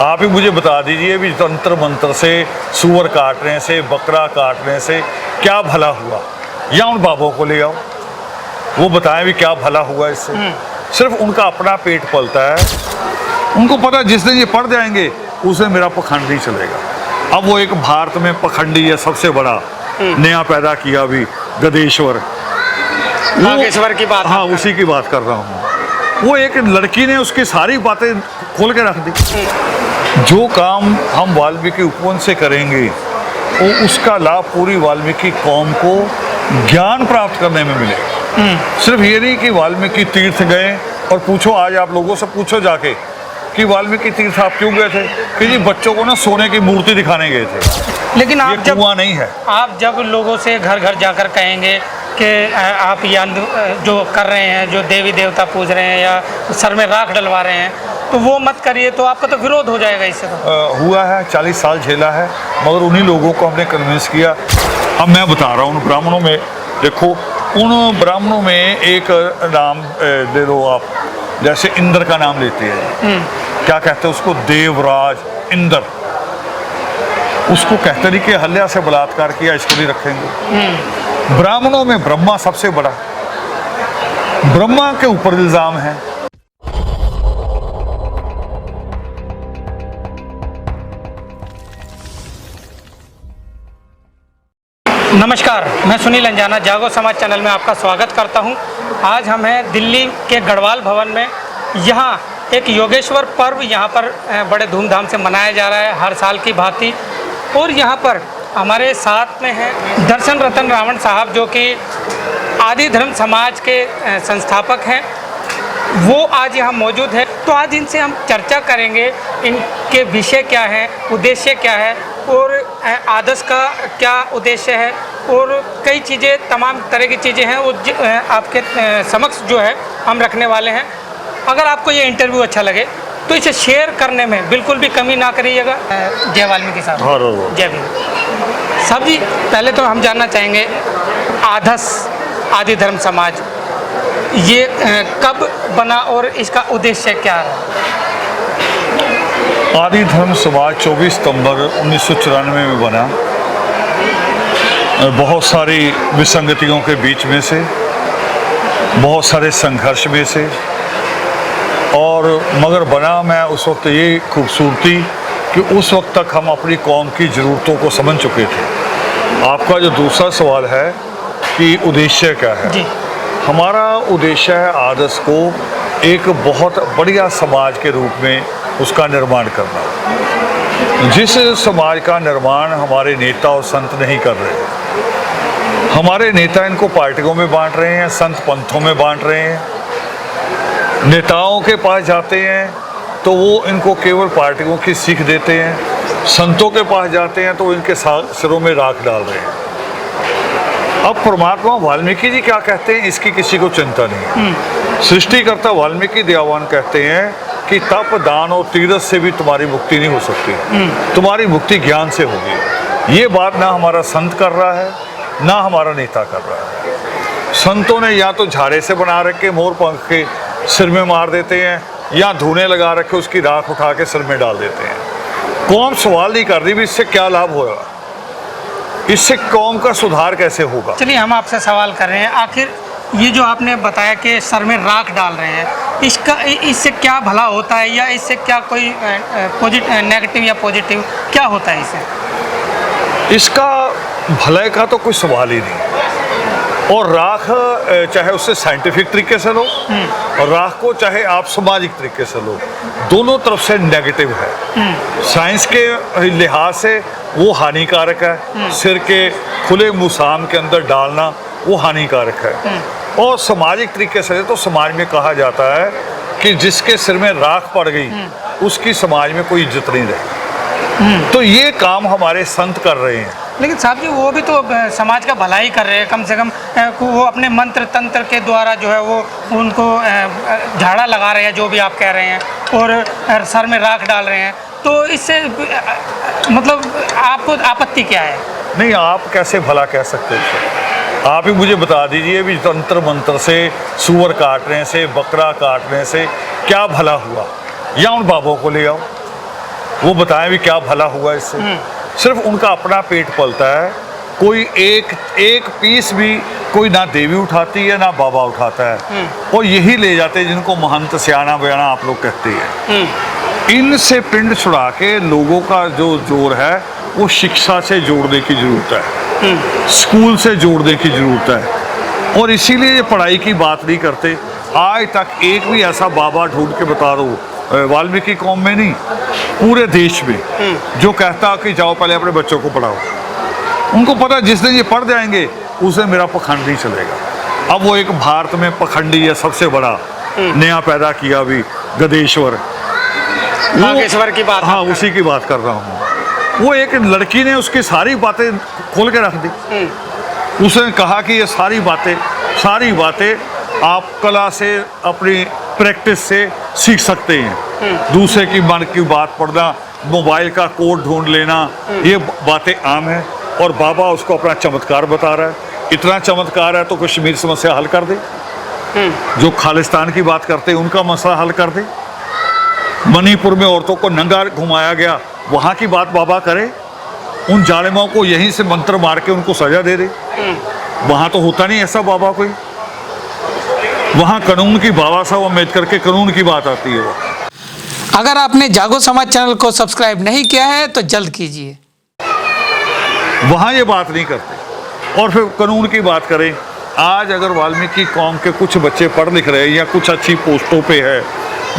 आप ही मुझे बता दीजिए भी तंत्र मंत्र से, सूअर काटने से, बकरा काटने से क्या भला हुआ, या उन बाबों को ले आओ, वो बताएं भी क्या भला हुआ इससे। सिर्फ उनका अपना पेट पलता है, उनको पता जिस दिन ये पड़ जाएंगे उस दिन मेरा पखंड नहीं चलेगा। अब वो एक भारत में पखंडी है सबसे बड़ा, नया पैदा किया भी गदेश्वर, नागेश्वर की बात। हाँ, उसी की बात कर रहा हूँ। वो एक लड़की ने उसकी सारी बातें खोल के रख दी। जो काम हम वाल्मीकि उपवन से करेंगे वो उसका लाभ पूरी वाल्मीकि कौम को ज्ञान प्राप्त करने में मिलेगा। सिर्फ ये नहीं कि वाल्मीकि तीर्थ गए और पूछो, आज आप लोगों से पूछो जाके कि वाल्मीकि तीर्थ आप क्यों गए थे, कि जी बच्चों को ना सोने की मूर्ति दिखाने गए थे। लेकिन आप जब कुआं नहीं है, आप जब लोगों से घर घर जाकर कहेंगे कि आप ये जो कर रहे हैं, जो देवी देवता पूज रहे हैं या सर में राख डलवा रहे हैं, तो वो मत करिए, तो आपका तो विरोध हो जाएगा इससे। तो हुआ है, 40 साल झेला है, मगर उन्हीं लोगों को हमने कन्विंस किया। अब मैं बता रहा हूँ उन ब्राह्मणों में, देखो उन ब्राह्मणों में एक नाम ले लो आप, जैसे इंद्र का नाम लेते हैं, क्या कहते हैं उसको, देवराज इंद्र। उसको कहते नहीं कि हल्या से बलात्कार किया, इसको नहीं रखेंगे। ब्राह्मणों में ब्रह्मा सबसे बड़ा, ब्रह्मा के ऊपर इल्जाम है। नमस्कार, मैं सुनील अंजाना, जागो समाज चैनल में आपका स्वागत करता हूं। आज हम हैं दिल्ली के गढ़वाल भवन में। यहाँ एक योगेश्वर पर्व यहाँ पर बड़े धूमधाम से मनाया जा रहा है, हर साल की भांति। और यहाँ पर हमारे साथ में हैं दर्शन रतन रावण साहब, जो कि आदि धर्म समाज के संस्थापक हैं। वो आज यहाँ मौजूद है, तो आज इनसे हम चर्चा करेंगे, इनके विषय क्या है, उद्देश्य क्या है और आदर्श का क्या उद्देश्य है, और कई चीज़ें, तमाम तरह की चीज़ें हैं वो आपके समक्ष जो है हम रखने वाले हैं। अगर आपको ये इंटरव्यू अच्छा लगे तो इसे शेयर करने में बिल्कुल भी कमी ना करिएगा। जय वाल्मीकि साहब। जय भीम साहब जी। पहले तो हम जानना चाहेंगे, आदर्श आदि धर्म समाज ये कब बना और इसका उद्देश्य क्या है? आदि धर्म समाज 24 सितंबर 1994 में बना, बहुत सारी विसंगतियों के बीच में से, बहुत सारे संघर्ष में से, और मगर बना मैं उस वक्त ये खूबसूरती कि उस वक्त तक हम अपनी कौम की ज़रूरतों को समझ चुके थे। आपका जो दूसरा सवाल है कि उद्देश्य क्या है जी। हमारा उद्देश्य है आदर्श को एक बहुत बढ़िया समाज के रूप में उसका निर्माण करना, जिस समाज का निर्माण हमारे नेता और संत नहीं कर रहे। हमारे नेता इनको पार्टियों में बांट रहे हैं, संत पंथों में बांट रहे हैं। नेताओं के पास जाते हैं तो वो इनको केवल पार्टियों की सीख देते हैं, संतों के पास जाते हैं तो वो इनके सिरों में राख डाल रहे हैं। अब परमात्मा वाल्मीकि जी क्या कहते हैं इसकी किसी को चिंता नहीं है। सृष्टिकर्ता वाल्मीकि दयावान कहते हैं कि तप, दान और तीरथ से भी तुम्हारी मुक्ति नहीं हो सकती, तुम्हारी मुक्ति ज्ञान से होगी। ये बात ना हमारा संत कर रहा है, ना हमारा नेता कर रहा है। संतों ने या तो झाड़े से बना रखे मोर पंख के सिर में मार देते हैं, या धूने लगा रखे उसकी राख उठा के सिर में डाल देते हैं। कौम सवाल नहीं कर रही भी इससे क्या लाभ होगा, इससे कौम का सुधार कैसे होगा। चलिए, हम आपसे सवाल कर रहे हैं, आखिर ये जो आपने बताया कि सर में राख डाल रहे हैं, इससे क्या भला होता है, या इससे क्या कोई नेगेटिव या पॉजिटिव क्या होता है इससे? इसका भलाई का तो कोई सवाल ही नहीं। और राख चाहे उससे साइंटिफिक तरीके से लो, और राख को चाहे आप सामाजिक तरीके से लो, दोनों तरफ से नेगेटिव है। साइंस के लिहाज से वो हानिकारक है, सिर के खुले मुसाम के अंदर डालना वो हानिकारक है। और सामाजिक तरीके से तो समाज में कहा जाता है कि जिसके सिर में राख पड़ गई उसकी समाज में कोई इज्जत नहीं रही। तो ये काम हमारे संत कर रहे हैं। लेकिन साहब जी, वो भी तो समाज का भलाई कर रहे हैं, कम से कम वो अपने मंत्र तंत्र के द्वारा जो है वो उनको झाड़ा लगा रहे हैं, जो भी आप कह रहे हैं, और सर में राख डाल रहे हैं। तो इससे मतलब आपको आपत्ति क्या है? नहीं, आप कैसे भला कह सकते हो? आप ही मुझे बता दीजिए भी तंत्र मंत्र से, सूअर काटने से, बकरा काटने से क्या भला हुआ, या उन बाबों को ले आओ, वो बताएं भी क्या भला हुआ इससे। सिर्फ उनका अपना पेट पलता है, कोई एक पीस भी कोई ना देवी उठाती है ना बाबा उठाता है, और यही ले जाते हैं जिनको महंत सियाना बयाना आप लोग कहते हैं। इनसे पिंड छुड़ा के लोगों का जो जोर है वो शिक्षा से जोड़ने की जरूरत है, स्कूल से जोड़ने की जरूरत है। और इसीलिए ये पढ़ाई की बात नहीं करते। आज तक एक भी ऐसा बाबा ढूंढ के बता दो, वाल्मीकि कौम में नहीं, पूरे देश में, जो कहता कि जाओ पहले अपने बच्चों को पढ़ाओ। उनको पता जिस दिन ये पढ़ जाएंगे उस दिन मेरा पखंड नहीं चलेगा। अब वो एक भारत में पखंडी है सबसे बड़ा नया पैदा किया भी, गदेश्वर, बागेश्वर की बात। हाँ, उसी की बात कर रहा हूँ। वो एक लड़की ने उसकी सारी बातें खोल के रख दी। उसने कहा कि ये सारी बातें आप कला से, अपनी प्रैक्टिस से सीख सकते हैं। दूसरे की मन की बात पढ़ना, मोबाइल का कोड ढूंढ लेना, ये बातें आम है। और बाबा उसको अपना चमत्कार बता रहा है। इतना चमत्कार है तो कश्मीर समस्या हल कर दे, जो खालिस्तान की बात करते हैं उनका मसला हल कर दे। मणिपुर में औरतों को नंगा घुमाया गया, वहाँ की बात बाबा करे। उन जालिमों को यहीं से मंत्र मार के उनको सजा दे दे। वहाँ तो होता नहीं ऐसा बाबा कोई। वहाँ कानून की, बाबा साहब अम्बेडकर के कानून की बात आती है। अगर आपने जागो समाज चैनल को सब्सक्राइब नहीं किया है तो जल्द कीजिए। वहाँ ये बात नहीं करते। और फिर कानून की बात करें, आज अगर वाल्मीकि कौम के कुछ बच्चे पढ़ लिख रहे हैं या कुछ अच्छी पोस्टों पे है,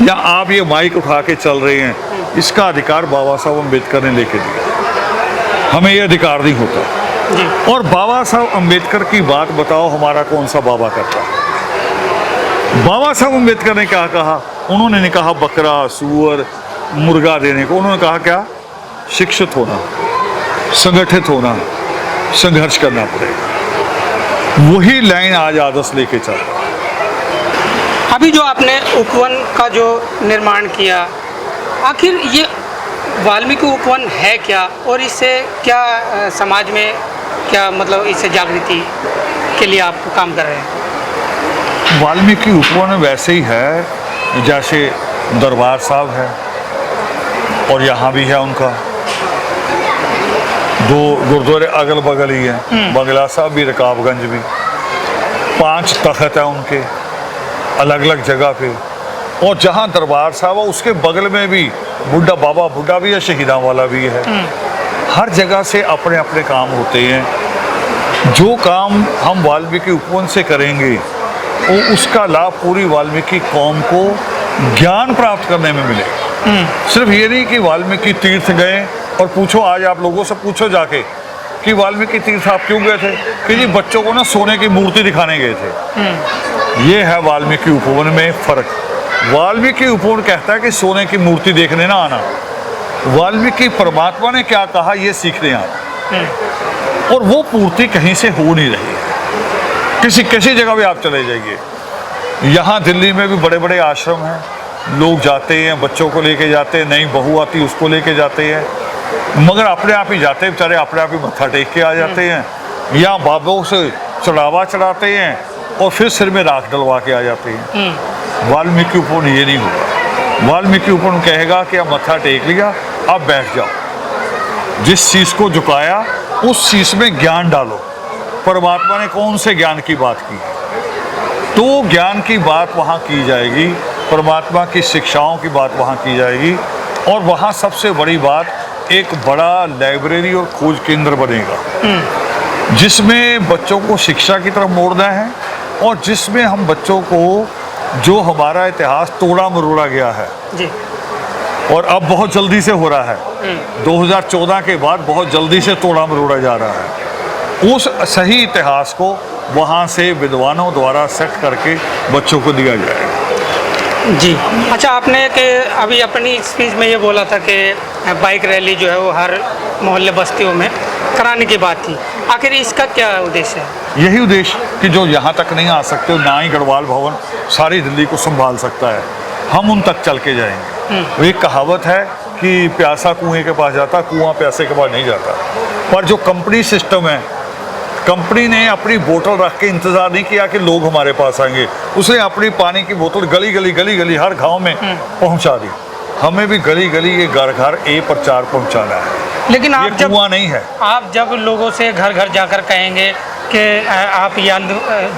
या आप ये माइक उठा के चल रहे हैं, इसका अधिकार बाबा साहब अम्बेडकर ने लेके दिया। हमें ये अधिकार नहीं होता। और बाबा साहब अम्बेडकर की बात बताओ, हमारा कौन सा बाबा करता है? बाबा साहब अम्बेडकर ने क्या कहा? उन्होंने नहीं कहा बकरा, सूअर, मुर्गा देने को। उन्होंने कहा क्या? शिक्षित होना, संगठित होना, संघर्ष करना पड़ेगा। वही लाइन आज आदर्श लेके चल रहा है। अभी जो आपने उपवन का जो निर्माण किया, आखिर ये वाल्मीकि उपवन है क्या, और इससे क्या समाज में क्या मतलब इससे जागृति के लिए आप काम कर रहे हैं? वाल्मीकि उपवन वैसे ही है जैसे दरबार साहब है, और यहाँ भी है उनका। दो गुरुद्वारे अगल बगल ही हैं, बंगला साहब भी, रकाबगंज भी। 5 तख्त हैं उनके अलग अलग जगह पे। और जहाँ दरबार साहब है उसके बगल में भी बुड्ढा बाबा बुड्ढा भी है, शहीदां वाला भी है। हर जगह से अपने अपने काम होते हैं। जो काम हम वाल्मीकि उपवन से करेंगे वो उसका लाभ पूरी वाल्मीकि कौम को ज्ञान प्राप्त करने में मिलेगा। सिर्फ ये नहीं कि वाल्मीकि तीर्थ गए और पूछो, आज आप लोगों से पूछो जाके कि वाल्मीकि तीर्थ आप क्यों गए थे, कि जी बच्चों को ना सोने की मूर्ति दिखाने गए थे। ये है वाल्मीकि उपवन में फर्क। वाल्मीकि उपवन कहता है कि सोने की मूर्ति देखने ना आना, वाल्मीकि परमात्मा ने क्या कहा ये सीखने आना। और वो पूर्ति कहीं से हो नहीं रही है। किसी जगह भी आप चले जाइए, यहाँ दिल्ली में भी बड़े बड़े आश्रम हैं, लोग जाते हैं, बच्चों को लेके जाते हैं, नई बहू आती उसको लेके जाते हैं, मगर अपने आप ही जाते हैं बेचारे, अपने आप ही मत्था टेक के आ जाते हैं, या बाबों से चढ़ावा चढ़ाते हैं और फिर सिर में राख डलवा के आ जाते हैं। वाल्मीकि उपवन ये नहीं होगा। वाल्मीकि उपवन कहेगा कि अब मत्था टेक लिया, अब बैठ जाओ। जिस चीज़ को झुकाया उस चीज़ में ज्ञान डालो। परमात्मा ने कौन से ज्ञान की बात की, तो ज्ञान की बात वहाँ की जाएगी, परमात्मा की शिक्षाओं की बात वहाँ की जाएगी। और वहाँ सबसे बड़ी बात, एक बड़ा लाइब्रेरी और खोज केंद्र बनेगा, जिसमें बच्चों को शिक्षा की तरफ मोड़ना है, और जिसमें हम बच्चों को जो हमारा इतिहास तोड़ा मरोड़ा गया है जी, और अब बहुत जल्दी से हो रहा है, 2014 के बाद बहुत जल्दी से तोड़ा मरोड़ा जा रहा है, उस सही इतिहास को वहाँ से विद्वानों द्वारा सेट करके बच्चों को दिया जाएगा। जी। अच्छा, आपने कि अभी अपनी स्पीच में ये बोला था कि बाइक रैली जो है वो हर मोहल्ले बस्तियों में कराने की बात थी। आखिर इसका क्या उद्देश्य है? यही उद्देश्य कि जो यहाँ तक नहीं आ सकते, ना ही गढ़वाल भवन सारी दिल्ली को संभाल सकता है, हम उन तक चल के जाएंगे। एक कहावत है कि प्यासा कुएं के पास जाता, कुआं प्यासे के पास नहीं जाता। पर जो कंपनी सिस्टम है, कंपनी ने अपनी बोतल रख के इंतज़ार नहीं किया कि लोग हमारे पास आएंगे, उसने अपनी पानी की बोतल गली गली हर गांव में पहुंचा दी। हमें भी गली गली ये घर घर ए प्रचार पहुंचाना है। लेकिन ये आप जब कुआं नहीं है। आप जब लोगों से घर घर जाकर कहेंगे कि आप ये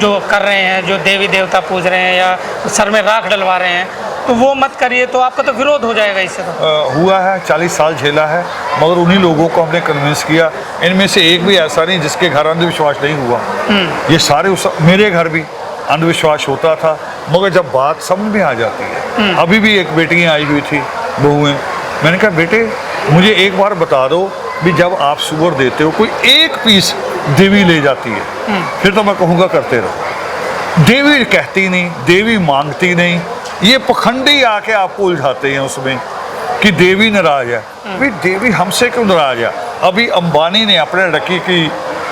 जो कर रहे हैं, जो देवी देवता पूज रहे हैं या सर में राख डलवा रहे हैं, तो वो मत करिए, तो आपका तो विरोध हो जाएगा इससे। तो हुआ है, 40 साल झेला है, मगर उन्हीं लोगों को हमने कन्विंस किया। इनमें से एक भी ऐसा नहीं जिसके घर अंधविश्वास नहीं हुआ। ये सारे मेरे घर भी अंधविश्वास होता था, मगर जब बात समझ में आ जाती है। अभी भी एक बेटी आई हुई थी, बहुएं, मैंने कहा बेटे मुझे एक बार बता दो भी जब आप सुअर देते हो कोई एक पीस देवी ले जाती है, फिर तो मैं कहूँगा करते रहो। देवी कहती नहीं, देवी मांगती नहीं, ये पखंडी आके आपको उलझाते हैं उसमें कि देवी नाराज है। भाई देवी हमसे क्यों नाराज है? अभी अंबानी ने अपने लड़की की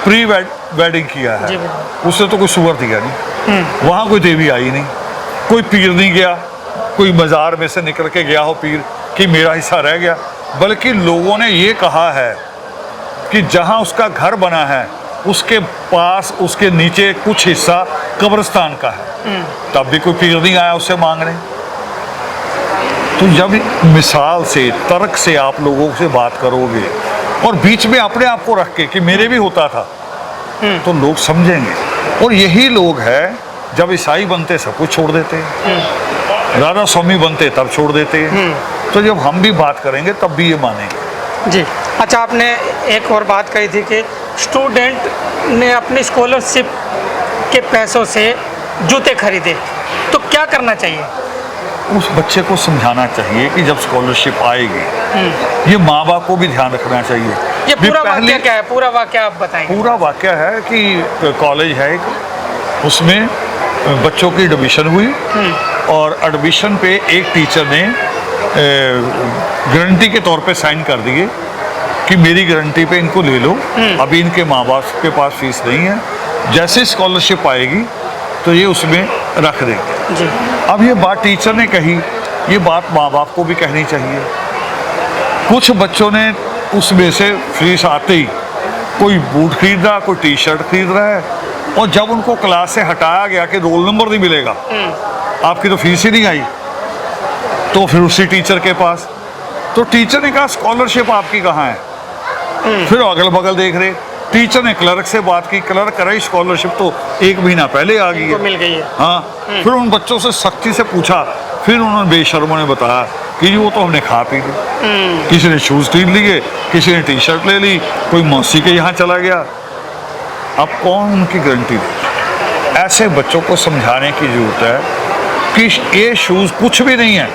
प्री वेडिंग किया है, उसने तो कोई सुअर दिया नहीं, वहाँ कोई देवी आई नहीं, कोई पीर नहीं गया, कोई मज़ार में से निकल के गया हो पीर कि मेरा हिस्सा रह गया, बल्कि लोगों ने ये कहा है कि जहाँ उसका घर बना है उसके पास उसके नीचे कुछ हिस्सा कब्रिस्तान का है, तब भी कोई पीर नहीं आया उससे मांगने। तो जब मिसाल से, तर्क से आप लोगों से बात करोगे और बीच में अपने आप को रख के कि मेरे भी होता था, तो लोग समझेंगे। और यही लोग हैं जब ईसाई बनते सब कुछ छोड़ देते हैं, राधा स्वामी बनते तब छोड़ देते हैं, तो जब हम भी बात करेंगे तब भी ये मानेंगे। जी। अच्छा, आपने एक और बात कही थी कि स्टूडेंट ने अपनी स्कॉलरशिप के पैसों से जूते खरीदे, तो क्या करना चाहिए? उस बच्चे को समझाना चाहिए कि जब स्कॉलरशिप आएगी, ये माँ बाप को भी ध्यान रखना चाहिए। ये पूरा वाक्य क्या है? पूरा वाक्य आप बताएंगे। पूरा वाक्य है कि कॉलेज है एक, उसमें बच्चों की एडमिशन हुई और एडमिशन पे एक टीचर ने गारंटी के तौर पे साइन कर दिए कि मेरी गारंटी पे इनको ले लो, अभी इनके माँ बाप के पास फीस नहीं है, जैसे स्कॉलरशिप आएगी तो ये उसमें रख देंगे जी। अब ये बात टीचर ने कही, ये बात माँ बाप को भी कहनी चाहिए। कुछ बच्चों ने उसमें से फीस आते ही कोई बूट खरीद रहा, कोई टी शर्ट खरीद रहा है, और जब उनको क्लास से हटाया गया कि रोल नंबर नहीं मिलेगा, आपकी तो फीस ही नहीं आई, तो फिर उसी टीचर के पास, तो टीचर ने कहा स्कॉलरशिप आपकी कहाँ है? फिर अगल बगल देख रहे, टीचर ने क्लर्क से बात की, क्लर्क कराई, स्कॉलरशिप तो 1 महीना पहले आ गई है, मिल गई है। हाँ। फिर उन बच्चों से सख्ती से पूछा, फिर उन्होंने बेशर्मों ने बताया कि वो तो हमने खा पी ली, किसी ने शूज़ खरीद लिए, किसी ने टी शर्ट ले ली, कोई मौसी के यहाँ चला गया। अब कौन उनकी गारंटी दे? ऐसे बच्चों को समझाने की जरूरत है कि ये शूज़ कुछ भी नहीं है,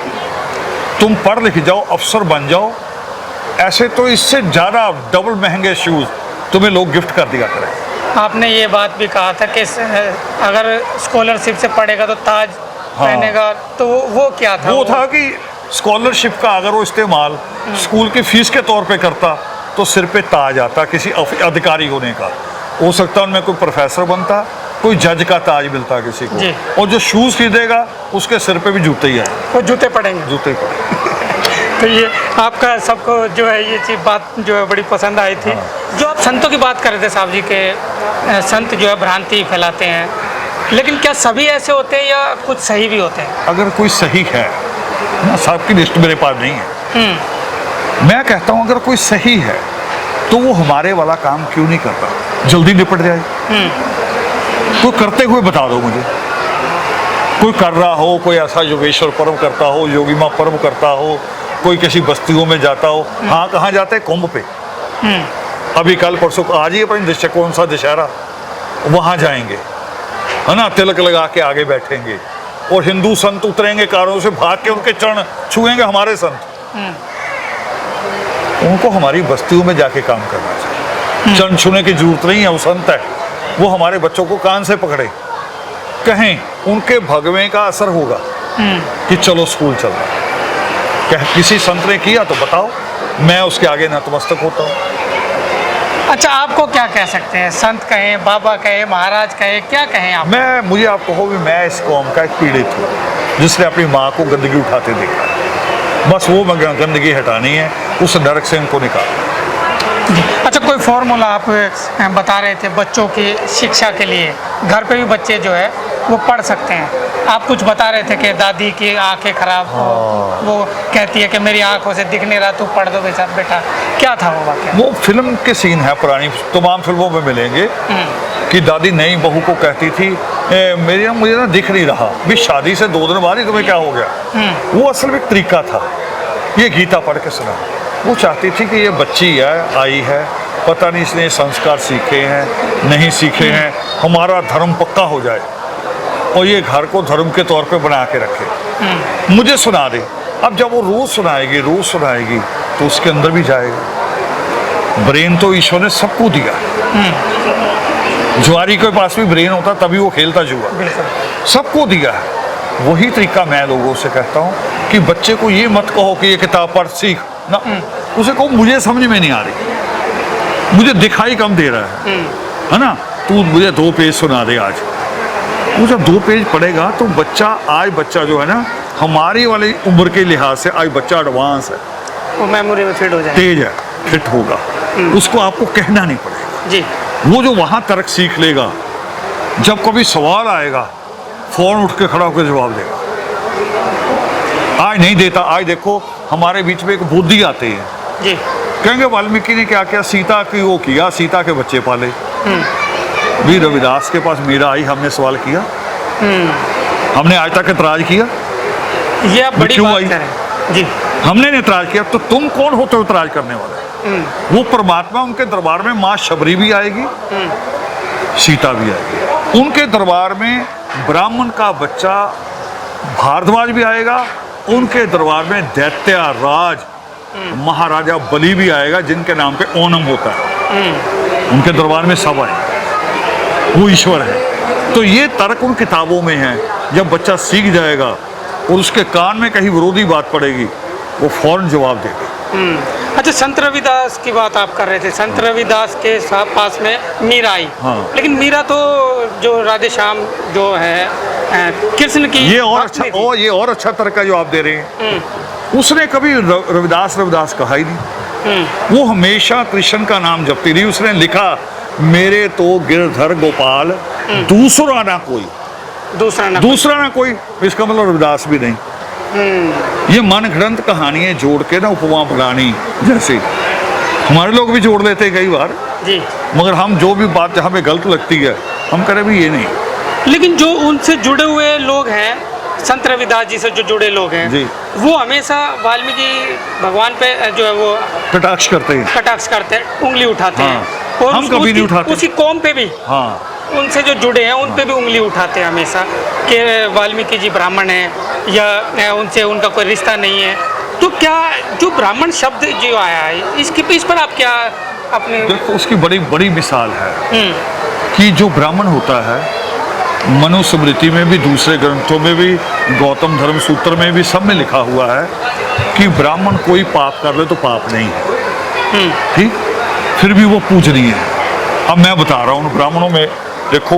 तुम पढ़ लिख जाओ, अफसर बन जाओ, ऐसे तो इससे ज़्यादा डबल महंगे शूज़ तुम्हें लोग गिफ्ट कर दिया करें। आपने ये बात भी कहा था कि अगर स्कॉलरशिप से पढ़ेगा तो ताज पहनेगा, तो वो क्या था? वो था कि स्कॉलरशिप का अगर वो इस्तेमाल स्कूल की फीस के तौर पे करता तो सिर पे ताज आता किसी अधिकारी होने का, हो सकता उनमें कोई प्रोफेसर बनता, कोई जज का ताज मिलता किसी को, और जो शूज़ खरीदेगा उसके सिर पे भी जूते ही है, वो जूते पड़ेंगे, जूते ही पड़ेंगे। तो ये आपका सबको जो है ये चीज़ बात जो है बड़ी पसंद आई थी। जो आप संतों की बात कर रहे थे साहब जी के, संत जो है भ्रांति फैलाते हैं, लेकिन क्या सभी ऐसे होते हैं या कुछ सही भी होते हैं? अगर कोई सही है ना, साहब की लिस्ट मेरे पास नहीं है, मैं कहता हूँ अगर कोई सही है तो वो हमारे वाला काम क्यों नहीं करता, जल्दी निपट जाए। कोई करते हुए बता दो मुझे, कोई कर रहा हो, कोई ऐसा योगेश्वर पर्व करता हो, योगी माँ पर्व करता हो, कोई किसी बस्तियों में जाता हो। हाँ, कहाँ जाते हैं? कुंभ पे। अभी कल परसों आज ही अपनी कौन सा दशहरा, वहाँ जाएंगे, है ना, तिलक लगा के आगे बैठेंगे और हिंदू संत उतरेंगे कारों से, भाग के उनके चरण छुएंगे हमारे संत। उनको हमारी बस्तियों में जाके काम करना चाहिए, चरण छूने की जरूरत नहीं है, वो संत है, वो हमारे बच्चों को कान से पकड़े, कहें, उनके भगवे का असर होगा कि चलो स्कूल चल रहा है। किसी संत ने किया तो बताओ, मैं उसके आगे नतमस्तक होता हूँ। अच्छा, आपको क्या कह सकते हैं? संत कहें, बाबा कहें, महाराज कहें, क्या कहें आप? मुझे आप कहो भी मैं इस कौम का एक पीड़ित हूँ जिसने अपनी माँ को गंदगी उठाते देखा, बस वो गंदगी हटानी है, उस नरक से उनको निकालना। अच्छा, कोई फॉर्मूला आप बता रहे थे बच्चों की शिक्षा के लिए, घर पे भी बच्चे जो है वो पढ़ सकते हैं। आप कुछ बता रहे थे कि दादी की आंखें खराब हो, वो कहती है कि मेरी आंखों से दिख नहीं रहा, तू पढ़ दो बेटा। क्या था वो वाकया? वो फिल्म के सीन है, पुरानी तमाम फिल्मों में मिलेंगे कि दादी नई बहू को कहती थी मुझे ना दिख नहीं रहा, भी शादी से 2 दिन बाद ही तुम्हें क्या हो गया। वो असल में एक तरीका था, ये गीता पढ़ के सुना। वो चाहती थी कि ये बच्ची है, आई है, पता नहीं इसने संस्कार सीखे हैं नहीं सीखे हैं, हमारा धर्म पक्का हो जाए और ये घर को धर्म के तौर पे बना के रखे, मुझे सुना दे। अब जब वो रोज सुनाएगी तो उसके अंदर भी जाएगा। ब्रेन तो ईश्वर ने सबको दिया। जुआरी के पास भी ब्रेन होता तभी वो खेलता जुआ, सबको दिया है। वही तरीका मैं लोगों से कहता हूँ कि बच्चे को ये मत कहो कि ये किताब पढ़ सीख ना, उसे कहो मुझे समझ में नहीं आ रही, मुझे दिखाई कम दे रहा है ना, तू मुझे 2 पेज सुना दे आज। वो जब 2 पेज पढ़ेगा तो बच्चा जो है ना, हमारी वाली उम्र के लिहाज से आज बच्चा एडवांस है, वो मेमोरी में फिट हो जाए, तेज है, फिट होगा। उसको आपको कहना नहीं पड़ेगा जी। वो जो वहाँ तर्क सीख लेगा, जब कभी सवाल आएगा फौरन उठ के खड़ा होकर जवाब देगा। आज नहीं देता, आज देखो हमारे बीच में एक बुद्धि आते हैं जी, कहेंगे वाल्मीकि ने क्या किया, सीता की वो किया, सीता के बच्चे पाले। भी रविदास के पास मीरा आई, हमने सवाल किया, हमने आज तक एतराज किया, ये आप बड़ी क्यों बात आई? करें जी, हमने नहीं एतराज किया, तो तुम कौन होते हो एतराज करने वाले? वो परमात्मा, उनके दरबार में माँ शबरी भी आएगी, सीता भी आएगी, उनके दरबार में ब्राह्मण का बच्चा भारद्वाज भी आएगा, उनके दरबार में दैत्य राज महाराजा बलि भी आएगा, जिनके नाम पे ओणम होता है, उनके दरबार में सब आए, वो ईश्वर है। तो ये तर्क उन किताबों में है। जब बच्चा सीख जाएगा और उसके कान में कहीं विरोधी बात पड़ेगी, वो फौरन जवाब देगा। अच्छा, संत रविदास की बात आप कर रहे थे, संत रविदास के पास में मीरा आई, लेकिन मीरा तो जो राधे श्याम जो है कृष्ण की, ये और अच्छा तर्क है जो आप दे रहे हैं। उसने कभी रविदास कहा ही नहीं, वो हमेशा कृष्ण का नाम जपती रही। उसने लिखा, मेरे तो गिरधर गोपाल दूसरा ना कोई, इसका मतलब रविदास भी नहीं। ये मन घड़ंत कहानियां जोड़ के ना उपमा बनानी, जैसे हमारे लोग भी जोड़ लेते हैं कई बार जी, मगर हम जो भी बात हमें गलत लगती है हम करें भी ये नहीं। लेकिन जो उनसे जुड़े हुए लोग हैं, संत रविदास जी से जो जुड़े लोग हैं जी, वो हमेशा वाल्मीकि भगवान पे जो है वो कटाक्ष करते हैं, उंगली उठाते हैं, और हम कभी नहीं उठाते। उसी कौम पे भी, हाँ, उनसे जो जुड़े हैं उन पे भी उंगली उठाते हैं हमेशा कि वाल्मीकि जी ब्राह्मण हैं या उनसे उनका कोई रिश्ता नहीं है। तो क्या जो ब्राह्मण शब्द जो आया है, इस पर आप क्या अपने? देखो, उसकी बड़ी मिसाल है कि जो ब्राह्मण होता है, मनुस्मृति में भी, दूसरे ग्रंथों में भी, गौतम धर्म सूत्र में भी, सब में लिखा हुआ है कि ब्राह्मण कोई पाप कर ले तो पाप नहीं है, ठीक, फिर भी वो पूजनीय है। अब मैं बता रहा हूँ, उन ब्राह्मणों में देखो,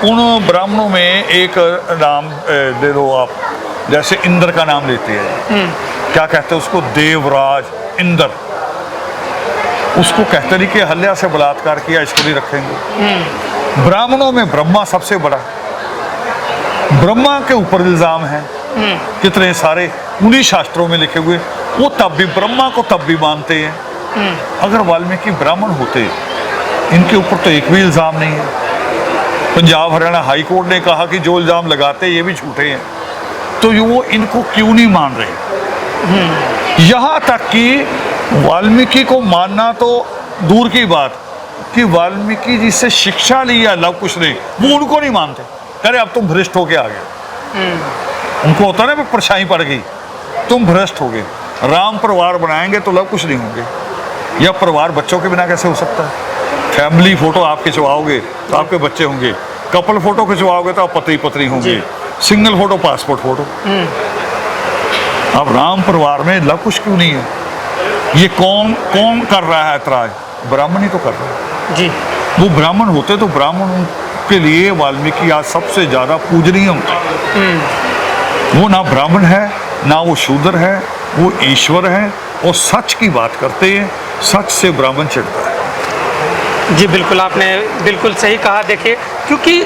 उन ब्राह्मणों में एक नाम दे दो आप, जैसे इंद्र का नाम लेते हैं, क्या कहते हैं उसको, देवराज इंद्र। उसको कहते नहीं कि हल्या से बलात्कार किया, इसको नहीं रखेंगे। ब्राह्मणों में ब्रह्मा सबसे बड़ा, ब्रह्मा के ऊपर इल्जाम है कितने सारे, उन्हीं शास्त्रों में लिखे हुए, वो तब भी ब्रह्मा को तब भी मानते हैं। अगर वाल्मीकि ब्राह्मण होते, इनके ऊपर तो एक भी इल्जाम नहीं है। पंजाब हरियाणा हाई कोर्ट ने कहा कि जो इल्जाम लगाते ये भी झूठे हैं, तो वो इनको क्यों नहीं मान रहे? यहाँ तक कि वाल्मीकि को मानना तो दूर की बात, कि वाल्मीकि जी से शिक्षा ली या लव कुश ने, वो उनको नहीं मानते। अरे अब तुम भ्रष्ट होके आ गए, उनको होता ना परछाई पड़ गई, तुम भ्रष्ट हो गए। राम परिवार बनाएंगे तो लव कुश नहीं होंगे, या परिवार बच्चों के बिना कैसे हो सकता है? फैमिली फोटो आप खिंचवाओगे तो आपके बच्चे होंगे, कपल फोटो खिंचवाओगे तो आप पति पत्नी होंगे, सिंगल फोटो पासपोर्ट फोटो। अब राम परिवार में लव कुश क्यों नहीं है? ये कौन कर रहा है ऐतराज? ब्राह्मण ही तो कर रहा है जी। वो ब्राह्मण होते तो ब्राह्मण के लिए वाल्मीकि आज सबसे ज्यादा पूजनीय होते। वो ना ब्राह्मण है ना वो शूद्र है, वो ईश्वर है और सच की बात करते हैं, सच से ब्राह्मण चिढ़ता है। जी बिल्कुल, आपने बिल्कुल सही कहा। देखिए क्योंकि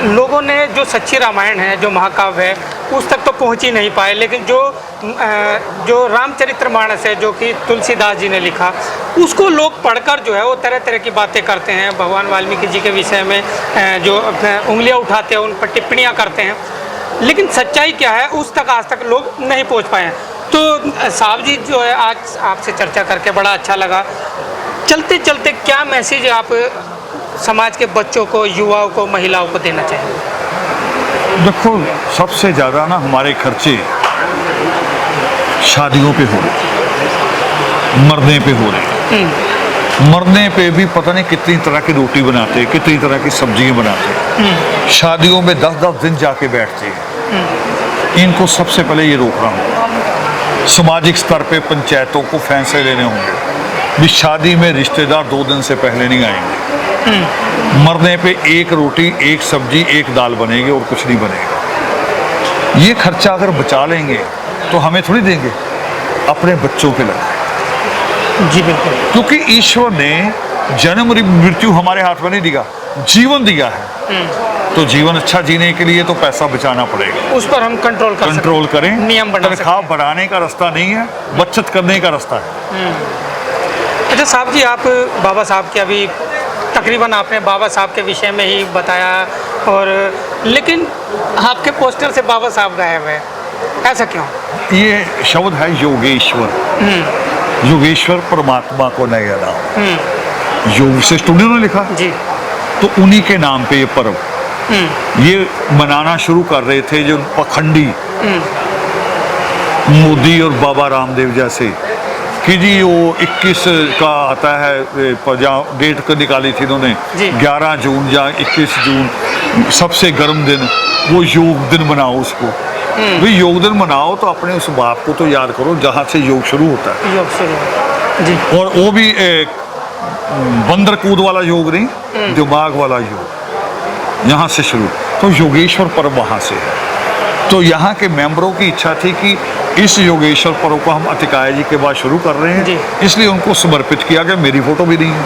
लोगों ने जो सच्ची रामायण है, जो महाकाव्य है, उस तक तो पहुंच ही नहीं पाए, लेकिन जो रामचरितमानस है, जो कि तुलसीदास जी ने लिखा, उसको लोग पढ़कर जो है वो तरह तरह की बातें करते हैं, भगवान वाल्मीकि जी के विषय में जो उंगलियां उठाते हैं, उन पर टिप्पणियां करते हैं, लेकिन सच्चाई क्या है उस तक आज तक लोग नहीं पहुंच पाए हैं। तो साहब जी जो है, आज आपसे चर्चा करके बड़ा अच्छा लगा। चलते चलते क्या मैसेज आप समाज के बच्चों को, युवाओं को, महिलाओं को देना चाहिए? देखो, सबसे ज़्यादा ना हमारे खर्चे शादियों पे हो रहे, मरने पे हो रहे। मरने पे भी पता नहीं कितनी तरह की रोटी बनाते, कितनी तरह की सब्जियां बनाते, शादियों में 10-10 दिन जाके बैठते हैं। इनको सबसे पहले ये रोकना होगा। सामाजिक स्तर पे पंचायतों को फैसले लेने होंगे भी शादी में रिश्तेदार 2 दिन से पहले नहीं आएंगे। मरने पे एक रोटी, एक सब्जी, एक दाल बनेगी और कुछ नहीं बनेगा। ये खर्चा अगर बचा लेंगे तो हमें थोड़ी देंगे, अपने बच्चों पे लगाए। जी बिल्कुल, क्योंकि ईश्वर ने जन्म मृत्यु हमारे हाथ में नहीं दिया, जीवन दिया है। तो जीवन अच्छा जीने के लिए तो पैसा बचाना पड़ेगा, उस पर हम कंट्रोल करें। नियम बना सकते तनख्वाह बढ़ाने का रास्ता नहीं है, बचत करने का रास्ता है। अच्छा साहब जी, आप बाबा साहब के अभी तकरीबन आपने बाबा साहब के विषय में ही बताया, और लेकिन आपके पोस्टर से बाबा साहब गायब है, ऐसा क्यों? ये शब्द है योगेश्वर। योगेश्वर परमात्मा को नया नाम, योग वशिष्ठ उन्होंने लिखा जी। तो उन्हीं के नाम पे ये पर्व ये मनाना शुरू कर रहे थे जो पखंडी मोदी और बाबा रामदेव जैसे, कि जी वो 21 का आता है, डेट को निकाली थी इन्होंने, 11 जून या 21 जून सबसे गर्म दिन, वो योग दिन मनाओ उसको। भाई योग दिन मनाओ तो अपने उस बाप को तो याद करो जहाँ से योग शुरू होता है। योग शुरू जी। और वो भी बंदर कूद वाला योग नहीं, दिमाग वाला योग, यहाँ से शुरू। तो योगेश्वर पर्व वहाँ से है। तो यहाँ के मेंबरों की इच्छा थी कि इस योगेश्वर पर्व को हम अतिकाय जी के बाद शुरू कर रहे हैं, इसलिए उनको समर्पित किया गया। मेरी फोटो भी नहीं है।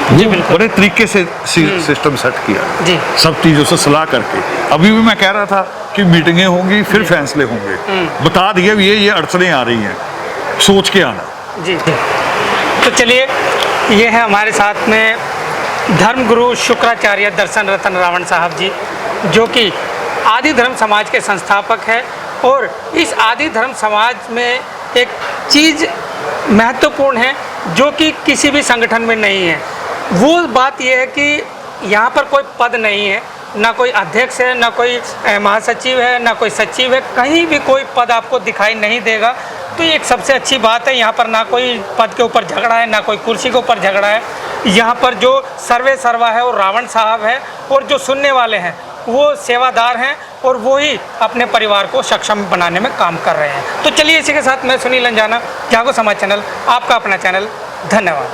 जी बिल्कुल, बड़े तरीके से सिस्टम सेट किया जी, सब चीज़ों से सलाह करके। अभी भी मैं कह रहा था कि मीटिंगें होंगी, फिर फैसले होंगे। बता दिए ये अड़चनें आ रही हैं, सोच के आना। जी। तो चलिए, ये है हमारे साथ में धर्मगुरु शुक्राचार्य दर्शन रतन रावण साहब जी, जो कि आदि धर्म समाज के संस्थापक है। और इस आदि धर्म समाज में एक चीज़ महत्वपूर्ण है जो कि किसी भी संगठन में नहीं है। वो बात यह है कि यहाँ पर कोई पद नहीं है, ना कोई अध्यक्ष है, ना कोई महासचिव है, ना कोई सचिव है, कहीं भी कोई पद आपको दिखाई नहीं देगा। तो ये एक सबसे अच्छी बात है। यहाँ पर ना कोई पद के ऊपर झगड़ा है, ना कोई कुर्सी के ऊपर झगड़ा है। यहाँ पर जो सर्वे सर्वा है वो रावण साहब है, और जो सुनने वाले हैं वो सेवादार हैं, और वो ही अपने परिवार को सक्षम बनाने में काम कर रहे हैं। तो चलिए, इसी के साथ मैं सुनील अंजाना, जागो समाज चैनल, आपका अपना चैनल। धन्यवाद।